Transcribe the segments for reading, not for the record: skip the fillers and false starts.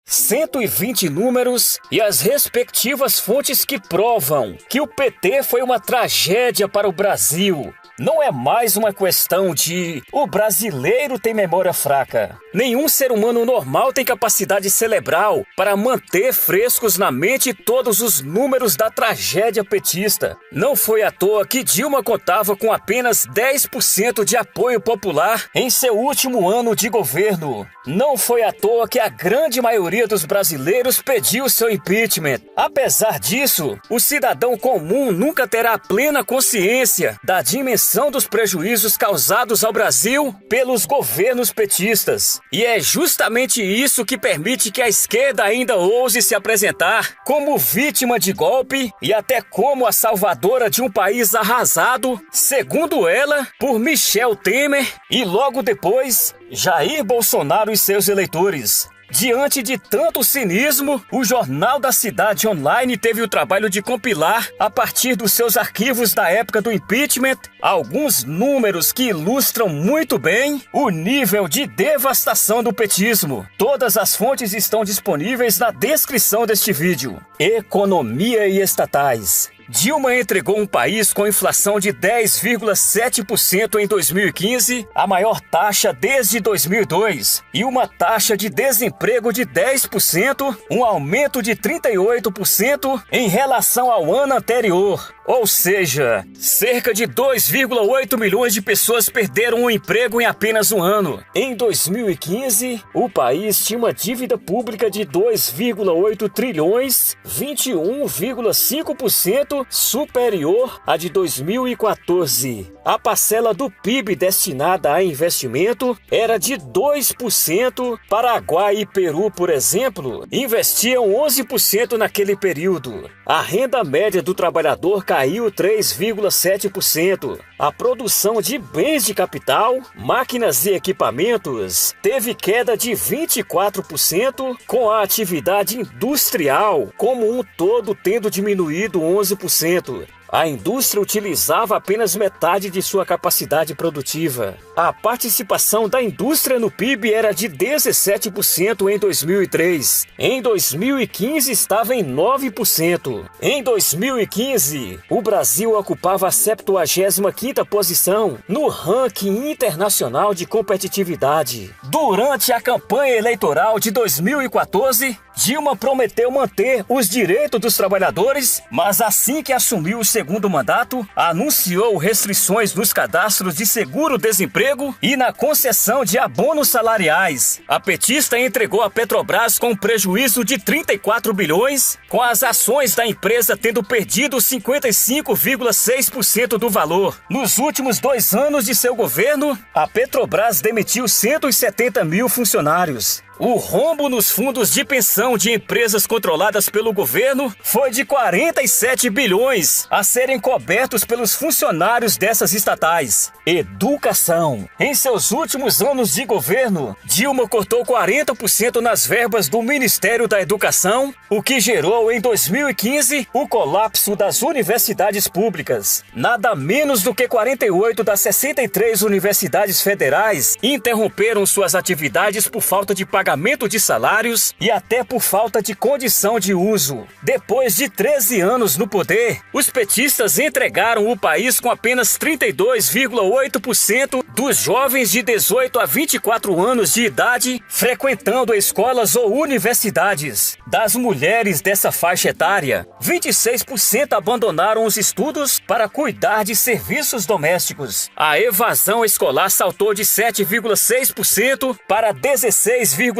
120 números e as respectivas fontes que provam que o PT foi uma tragédia para o Brasil. Não é mais uma questão de o brasileiro tem memória fraca. Nenhum ser humano normal tem capacidade cerebral para manter frescos na mente todos os números da tragédia petista. Não foi à toa que Dilma contava com apenas 10% de apoio popular em seu último ano de governo. Não foi à toa que a grande maioria dos brasileiros pediu seu impeachment. Apesar disso, o cidadão comum nunca terá plena consciência da dimensão dos prejuízos causados ao Brasil pelos governos petistas. E é justamente isso que permite que a esquerda ainda ouse se apresentar como vítima de golpe e até como a salvadora de um país arrasado, segundo ela, por Michel Temer e logo depois, Jair Bolsonaro e seus eleitores. Diante de tanto cinismo, o Jornal da Cidade Online teve o trabalho de compilar, a partir dos seus arquivos da época do impeachment, alguns números que ilustram muito bem o nível de devastação do petismo. Todas as fontes estão disponíveis na descrição deste vídeo. Economia e estatais. Dilma entregou um país com inflação de 10,7% em 2015, a maior taxa desde 2002, e uma taxa de desemprego de 10%, um aumento de 38% em relação ao ano anterior. Ou seja, cerca de 2,8 milhões de pessoas perderam o emprego em apenas um ano. Em 2015, o país tinha uma dívida pública de 2,8 trilhões, 21,5% superior à de 2014. A parcela do PIB destinada a investimento era de 2%. Paraguai e Peru, por exemplo, investiam 11% naquele período. A renda média do trabalhador caiu 3,7%. A produção de bens de capital, máquinas e equipamentos teve queda de 24%, com a atividade industrial como um todo tendo diminuído 11%. A indústria utilizava apenas metade de sua capacidade produtiva. A participação da indústria no PIB era de 17% em 2003. Em 2015 estava em 9%. Em 2015, o Brasil ocupava a 75ª posição no ranking internacional de competitividade. Durante a campanha eleitoral de 2014, Dilma prometeu manter os direitos dos trabalhadores, mas assim que assumiu o segundo mandato, anunciou restrições nos cadastros de seguro-desemprego e na concessão de abonos salariais. A petista entregou a Petrobras com um prejuízo de 34 bilhões, com as ações da empresa tendo perdido 55,6% do valor. Nos últimos 2 anos de seu governo, a Petrobras demitiu 170 mil funcionários. O rombo nos fundos de pensão de empresas controladas pelo governo foi de 47 bilhões a serem cobertos pelos funcionários dessas estatais. Educação. Em seus últimos anos de governo, Dilma cortou 40% nas verbas do Ministério da Educação, o que gerou em 2015 o colapso das universidades públicas. Nada menos do que 48 das 63 universidades federais interromperam suas atividades por falta de pagamento de salários e até por falta de condição de uso. Depois de 13 anos no poder, os petistas entregaram o país com apenas 32,8% dos jovens de 18 a 24 anos de idade frequentando escolas ou universidades. Das mulheres dessa faixa etária, 26% abandonaram os estudos para cuidar de serviços domésticos. A evasão escolar saltou de 7,6% para 16,2%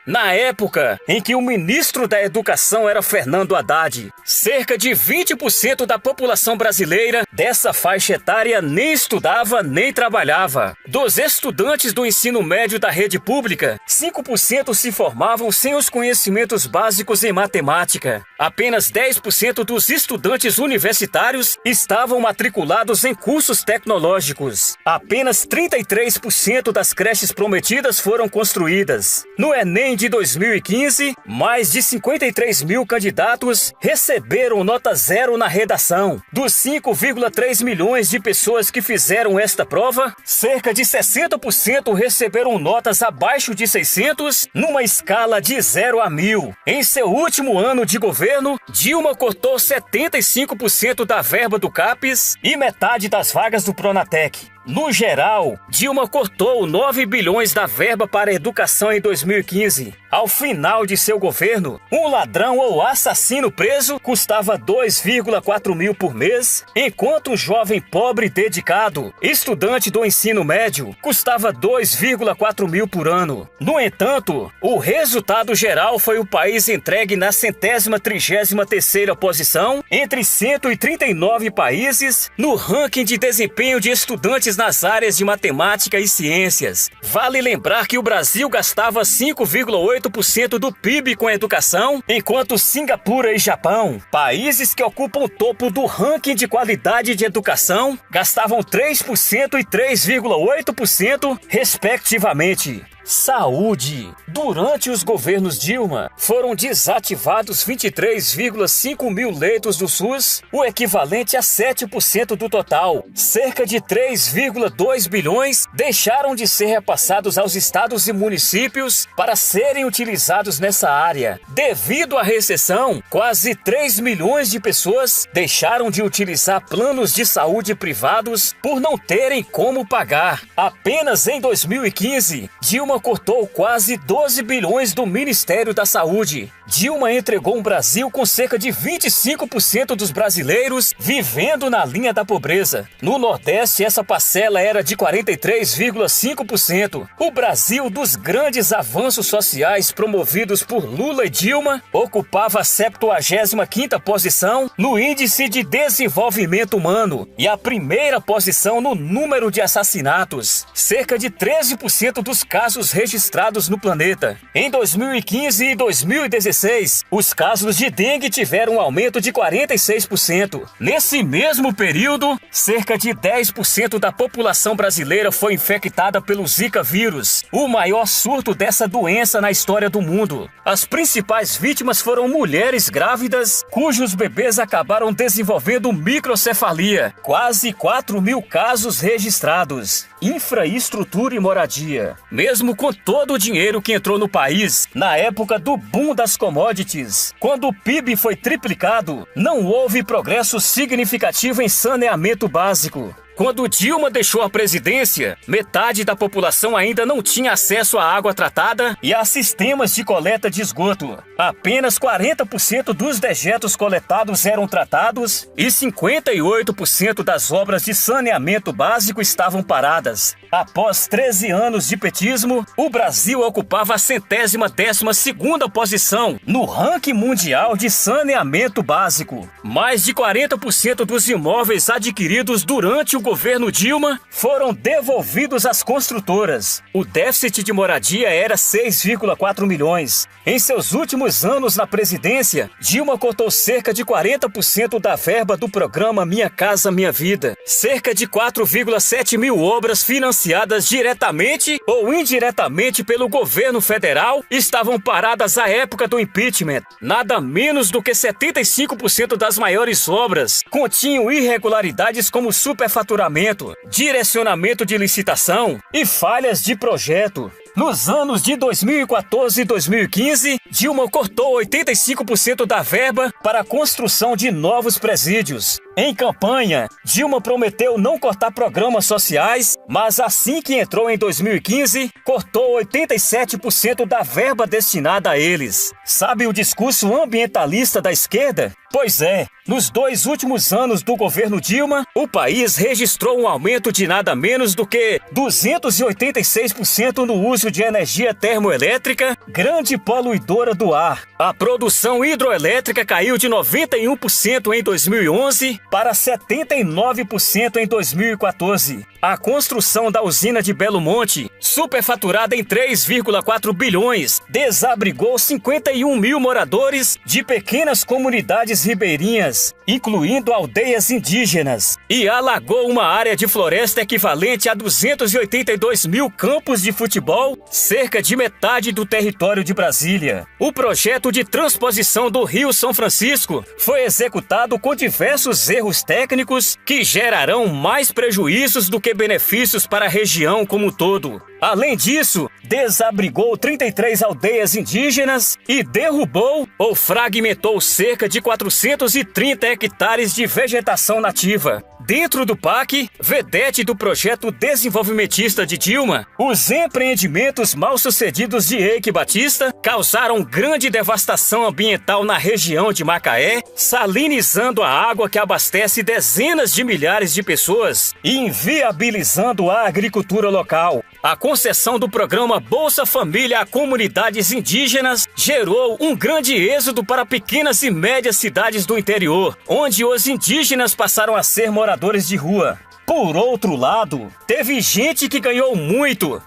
na época em que o ministro da Educação era Fernando Haddad. Cerca de 20% da população brasileira dessa faixa etária nem estudava nem trabalhava. Dos estudantes do ensino médio da rede pública, 5% se formavam sem os conhecimentos básicos em matemática. Apenas 10% dos estudantes universitários estavam matriculados em cursos tecnológicos. Apenas 33% das creches prometidas foram construídas. escolhidas. No Enem de 2015, mais de 53 mil candidatos receberam nota 0 na redação. Dos 5,3 milhões de pessoas que fizeram esta prova, cerca de 60% receberam notas abaixo de 600, numa escala de 0 a 1000. Em seu último ano de governo, Dilma cortou 75% da verba do CAPES e metade das vagas do Pronatec. No geral, Dilma cortou 9 bilhões da verba para a educação em 2015. Ao final de seu governo, um ladrão ou assassino preso custava 2,4 mil por mês, enquanto um jovem pobre dedicado, estudante do ensino médio, custava 2,4 mil por ano. No entanto, o resultado geral foi o país entregue na 133ª posição entre 139 países no ranking de desempenho de estudantes nas áreas de matemática e ciências. Vale lembrar que o Brasil gastava 5,8% do PIB com educação, enquanto Singapura e Japão, países que ocupam o topo do ranking de qualidade de educação, gastavam 3% e 3,8%, respectivamente. Saúde. Durante os governos Dilma, foram desativados 23,5 mil leitos do SUS, o equivalente a 7% do total. Cerca de 3,2 bilhões deixaram de ser repassados aos estados e municípios para serem utilizados nessa área. Devido à recessão, quase 3 milhões de pessoas deixaram de utilizar planos de saúde privados por não terem como pagar. Apenas em 2015, Dilma cortou quase 12 bilhões do Ministério da Saúde. Dilma entregou um Brasil com cerca de 25% dos brasileiros vivendo na linha da pobreza. No Nordeste, essa parcela era de 43,5%. O Brasil, dos grandes avanços sociais promovidos por Lula e Dilma, ocupava a 75ª posição no Índice de Desenvolvimento Humano e a primeira posição no número de assassinatos. Cerca de 13% dos casos registrados no planeta. Em 2015 e 2016, os casos de dengue tiveram um aumento de 46%. Nesse mesmo período, cerca de 10% da população brasileira foi infectada pelo Zika vírus, o maior surto dessa doença na história do mundo. As principais vítimas foram mulheres grávidas, cujos bebês acabaram desenvolvendo microcefalia. Quase 4 mil casos registrados. Infraestrutura e moradia. Mesmo com todo o dinheiro que entrou no país na época do boom das commodities, quando o PIB foi triplicado, não houve progresso significativo em saneamento básico. Quando Dilma deixou a presidência, metade da população ainda não tinha acesso à água tratada e a sistemas de coleta de esgoto. Apenas 40% dos dejetos coletados eram tratados e 58% das obras de saneamento básico estavam paradas. Após 13 anos de petismo, o Brasil ocupava a 112ª posição no ranking mundial de saneamento básico. Mais de 40% dos imóveis adquiridos durante o governo Dilma foram devolvidos às construtoras. O déficit de moradia era 6,4 milhões. Em seus últimos anos na presidência, Dilma cortou cerca de 40% da verba do programa Minha Casa Minha Vida. Cerca de 4,7 mil obras financiadas diretamente ou indiretamente pelo governo federal estavam paradas à época do impeachment. Nada menos do que 75% das maiores obras continham irregularidades como superfaturamento, direcionamento de licitação e falhas de projeto. Nos anos de 2014 e 2015, Dilma cortou 85% da verba para a construção de novos presídios. Em campanha, Dilma prometeu não cortar programas sociais, mas assim que entrou em 2015, cortou 87% da verba destinada a eles. Sabe o discurso ambientalista da esquerda? Pois é, nos 2 últimos anos do governo Dilma, o país registrou um aumento de nada menos do que 286% no uso de energia termoelétrica, grande poluidora do ar. A produção hidroelétrica caiu de 91% em 2011 para 79% em 2014. A construção da usina de Belo Monte, superfaturada em 3,4 bilhões, desabrigou 51 mil moradores de pequenas comunidades ribeirinhas, incluindo aldeias indígenas. e alagou uma área de floresta equivalente a 282 mil campos de futebol, cerca de metade do território de Brasília. O projeto de transposição do Rio São Francisco foi executado com diversos erros técnicos que gerarão mais prejuízos do que benefícios para a região como um todo. Além disso, desabrigou 33 aldeias indígenas e derrubou ou fragmentou cerca de 430 hectares de vegetação nativa. Dentro do PAC, vedete do projeto desenvolvimentista de Dilma, os empreendimentos mal-sucedidos de Eike Batista causaram grande devastação ambiental na região de Macaé, salinizando a água que abastece dezenas de milhares de pessoas e inviabilizando a agricultura local. A concessão do programa Bolsa Família a comunidades indígenas gerou um grande êxodo para pequenas e médias cidades do interior, onde os indígenas passaram a ser moradores de rua. Por outro lado, teve gente que ganhou muito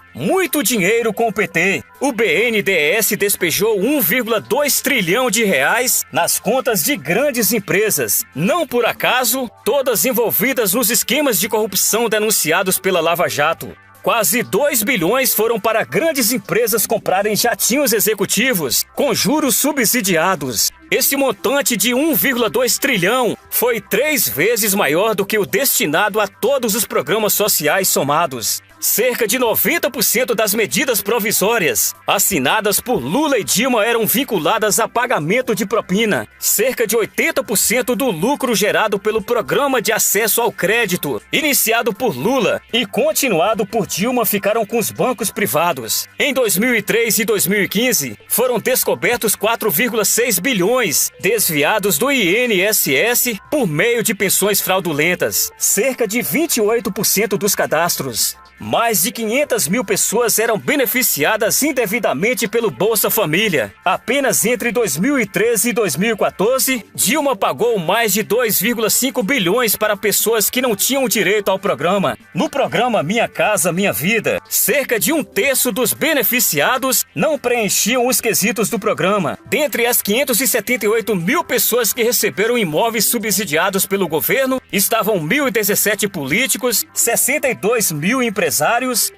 dinheiro com o PT. O BNDES despejou 1,2 trilhão de reais nas contas de grandes empresas, não por acaso, todas envolvidas nos esquemas de corrupção denunciados pela Lava Jato. Quase 2 bilhões foram para grandes empresas comprarem jatinhos executivos com juros subsidiados. Esse montante de 1,2 trilhão foi 3 vezes maior do que o destinado a todos os programas sociais somados. Cerca de 90% das medidas provisórias assinadas por Lula e Dilma eram vinculadas a pagamento de propina. Cerca de 80% do lucro gerado pelo Programa de Acesso ao Crédito, iniciado por Lula e continuado por Dilma, ficaram com os bancos privados. Em 2003 e 2015, foram descobertos 4,6 bilhões desviados do INSS por meio de pensões fraudulentas. Cerca de 28% dos cadastros. Mais de 500 mil pessoas eram beneficiadas indevidamente pelo Bolsa Família. Apenas entre 2013 e 2014, Dilma pagou mais de 2,5 bilhões para pessoas que não tinham direito ao programa. No programa Minha Casa Minha Vida, cerca de 1/3 dos beneficiados não preenchiam os quesitos do programa. Dentre as 578 mil pessoas que receberam imóveis subsidiados pelo governo, estavam 1.017 políticos, 62 mil empresários,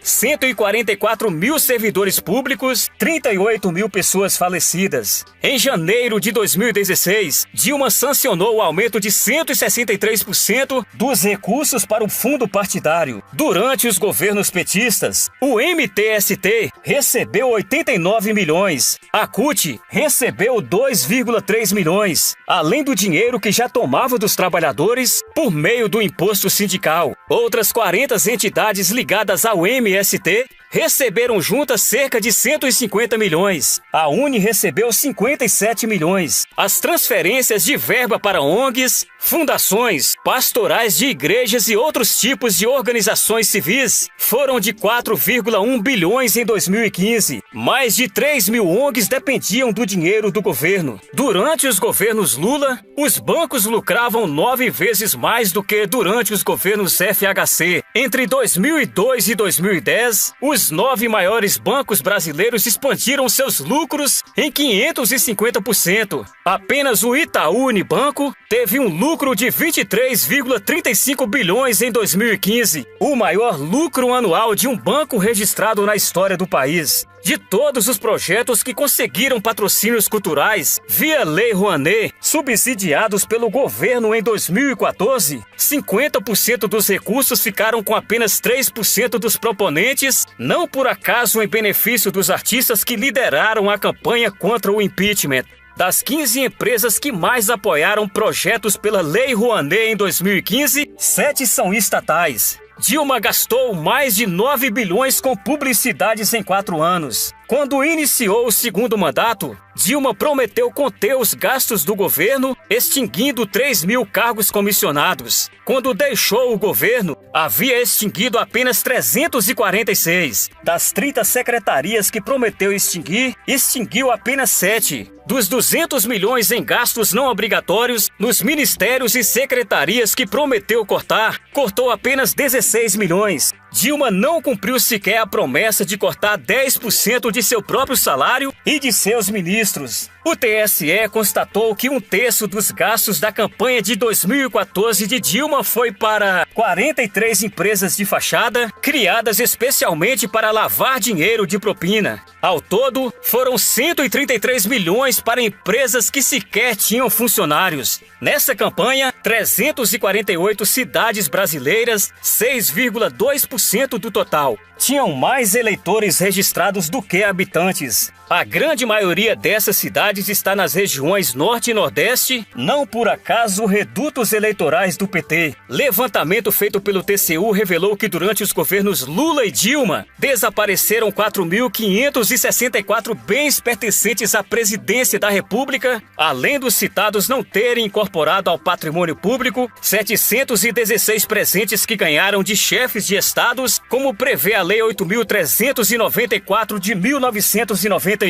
144 mil servidores públicos, 38 mil pessoas falecidas. Em janeiro de 2016, Dilma sancionou o aumento de 163% dos recursos para o fundo partidário. Durante os governos petistas, o MTST recebeu 89 milhões, a CUT recebeu 2,3 milhões, além do dinheiro que já tomava dos trabalhadores por meio do imposto sindical. Outras 40 entidades ligadas ao MST receberam juntas cerca de 150 milhões. A Uni recebeu 57 milhões. As transferências de verba para ONGs, fundações, pastorais de igrejas e outros tipos de organizações civis foram de 4,1 bilhões em 2015. Mais de 3 mil ONGs dependiam do dinheiro do governo. Durante os governos Lula, os bancos lucravam 9 vezes mais do que durante os governos FHC. Entre 2002 e 2010, os 9 maiores bancos brasileiros expandiram seus lucros em 550%. Apenas o Itaú Unibanco teve um lucro de 23,35 bilhões em 2015, o maior lucro anual de um banco registrado na história do país. De todos os projetos que conseguiram patrocínios culturais via Lei Rouanet, subsidiados pelo governo em 2014, 50% dos recursos ficaram com apenas 3% dos proponentes, não por acaso em benefício dos artistas que lideraram a campanha contra o impeachment. Das 15 empresas que mais apoiaram projetos pela Lei Rouanet em 2015, 7 são estatais. Dilma gastou mais de 9 bilhões com publicidades em 4 anos. Quando iniciou o segundo mandato, Dilma prometeu conter os gastos do governo, extinguindo 3 mil cargos comissionados. Quando deixou o governo, havia extinguido apenas 346. Das 30 secretarias que prometeu extinguir, extinguiu apenas 7. Dos 200 milhões em gastos não obrigatórios, nos ministérios e secretarias que prometeu cortar, cortou apenas 16 milhões. Dilma não cumpriu sequer a promessa de cortar 10% de seu próprio salário e de seus ministros. Ministros. O TSE constatou que 1/3 dos gastos da campanha de 2014 de Dilma foi para 43 empresas de fachada, criadas especialmente para lavar dinheiro de propina. Ao todo, foram 133 milhões para empresas que sequer tinham funcionários. Nessa campanha, 348 cidades brasileiras, 6,2% do total, tinham mais eleitores registrados do que habitantes. A grande maioria dessas cidades está nas regiões Norte e Nordeste, não por acaso redutos eleitorais do PT. Levantamento feito pelo TCU revelou que durante os governos Lula e Dilma, desapareceram 4.564 bens pertencentes à presidência da República, além dos citados não terem incorporado ao patrimônio público 716 presentes que ganharam de chefes de estados, como prevê a Lei 8.394 de 1991.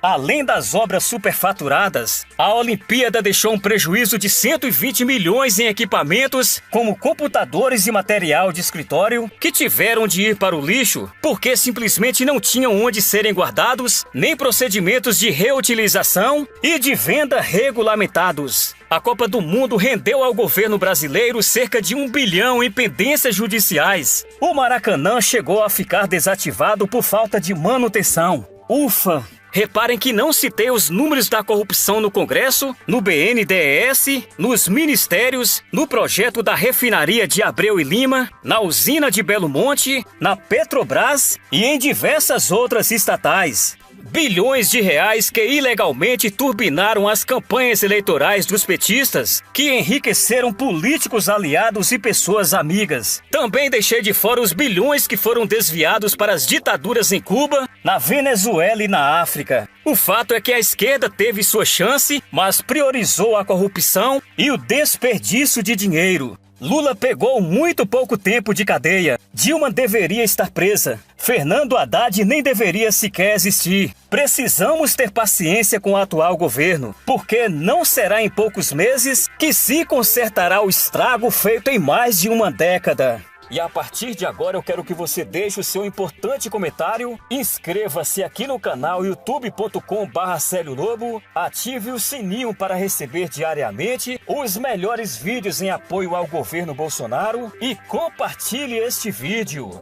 Além das obras superfaturadas, a Olimpíada deixou um prejuízo de 120 milhões em equipamentos, como computadores e material de escritório, que tiveram de ir para o lixo porque simplesmente não tinham onde serem guardados, nem procedimentos de reutilização e de venda regulamentados. A Copa do Mundo rendeu ao governo brasileiro cerca de 1 bilhão em pendências judiciais. O Maracanã chegou a ficar desativado por falta de manutenção. Ufa! Reparem que não citei os números da corrupção no Congresso, no BNDES, nos ministérios, no projeto da refinaria de Abreu e Lima, na usina de Belo Monte, na Petrobras e em diversas outras estatais. Bilhões de reais que ilegalmente turbinaram as campanhas eleitorais dos petistas, que enriqueceram políticos aliados e pessoas amigas. Também deixei de fora os bilhões que foram desviados para as ditaduras em Cuba, na Venezuela e na África. O fato é que a esquerda teve sua chance, mas priorizou a corrupção e o desperdício de dinheiro. Lula pegou muito pouco tempo de cadeia. Dilma deveria estar presa. Fernando Haddad nem deveria sequer existir. Precisamos ter paciência com o atual governo, porque não será em poucos meses que se consertará o estrago feito em mais de uma década. E a partir de agora eu quero que você deixe o seu importante comentário, inscreva-se aqui no canal youtube.com/Célio Lobo, ative o sininho para receber diariamente os melhores vídeos em apoio ao governo Bolsonaro e compartilhe este vídeo.